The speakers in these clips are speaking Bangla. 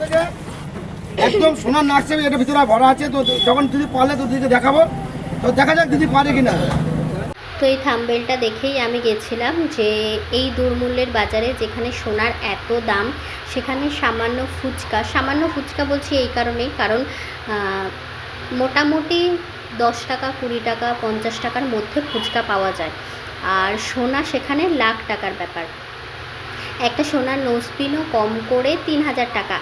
থেকে একদম সোনার নাকছাবি এটা ভিতরে ভরা আছে। তো যখন দিদি পারলে তো দিদিকে দেখাবো, তো দেখা যাক দিদি পারে কিনা। তো এই থাম্বনেলটা দেখেই আমি গেছিলাম যে এই দুর্মূল্যের বাজারে যেখানে সোনার এত দাম, সেখানে সামান্য ফুচকা বলছি এই কারণেই, কারণ মোটামুটি 10 টাকা 20 টাকা 50 টাকার মধ্যে ফুচকা পাওয়া যায়। আর সোনা সেখানে লাখ টাকার ব্যাপার। একটা সোনার নোজপিনও কম করে 3000 টাকা,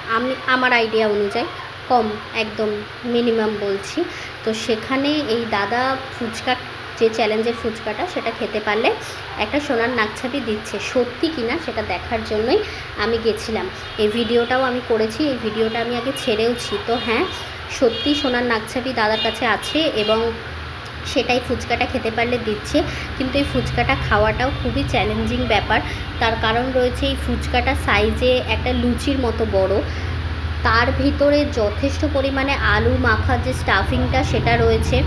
আমার আইডিয়া অনুযায়ী কম, একদম মিনিমাম বলছি। তো সেখানে এই দাদা ফুচকা, যে চ্যালেঞ্জের ফুচকাটা, সেটা খেতে পারলে একটা সোনার নাকছাবি দিচ্ছে। সত্যি কিনা সেটা দেখার জন্যই আমি গেছিলাম। এই ভিডিওটাও আমি করেছি, এই ভিডিওটা আমি আগে ছেড়েওছি। তো হ্যাঁ, সত্যি সোনার নাকছাবি দাদার কাছে আছে এবং সেটাই ফুচকাটা খেতে পারলে দিচ্ছে। কিন্তু এই ফুচকাটা খাওয়াটাও খুবই চ্যালেঞ্জিং ব্যাপার। তার কারণ রয়েছে, এই ফুচকাটা সাইজে একটা লুচির মতো বড়, তার ভিতরে যথেষ্ট পরিমাণে আলু মাখার যে স্টাফিংটা সেটা রয়েছে,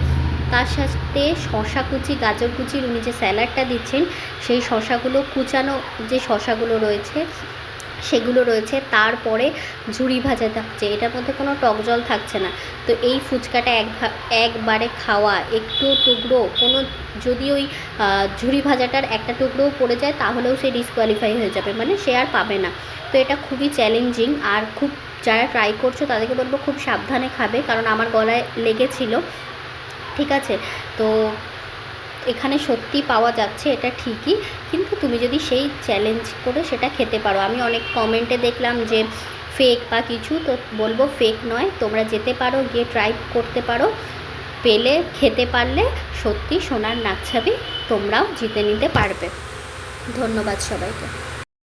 তার সাথে শশা কুচি, গাজর কুচির উনি যে স্যালাডটা দিচ্ছেন, সেই শশাগুলো কুচানো, যে শশাগুলো রয়েছে সেগুলো রয়েছে। তারপরে ঝুরি ভাজা থাকছে, এটার মধ্যে কোনো টক জল থাকছে না। তো এই ফুচকাটা একবারে খাওয়া, একটু টুকরো কোনো, যদি ওই ঝুরি ভাজাটার একটা টুকরোও পড়ে যায় তাহলেও সে ডিসকোয়ালিফাই হয়ে যাবে, মানে সে আর পাবে না। তো এটা খুবই চ্যালেঞ্জিং। আর খুব, যারা ট্রাই করছো তাদেরকে বলবো খুব সাবধানে খাবে, কারণ আমার গলায় লেগেছিল। ঠিক আছে, তো এখানে সত্যি পাওয়া যাচ্ছে, এটা ঠিকই, কিন্তু তুমি যদি সেই চ্যালেঞ্জ করে সেটা খেতে পারো। আমি অনেক কমেন্টে দেখলাম যে ফেক বা কিছু, তো বলবো ফেক নয়, তোমরা যেতে পারো, গিয়ে ট্রাই করতে পারো, পেলে খেতে পারলে সত্যি সোনার নাকছাবি তোমরাও জিতে নিতে পারবে। ধন্যবাদ সবাইকে।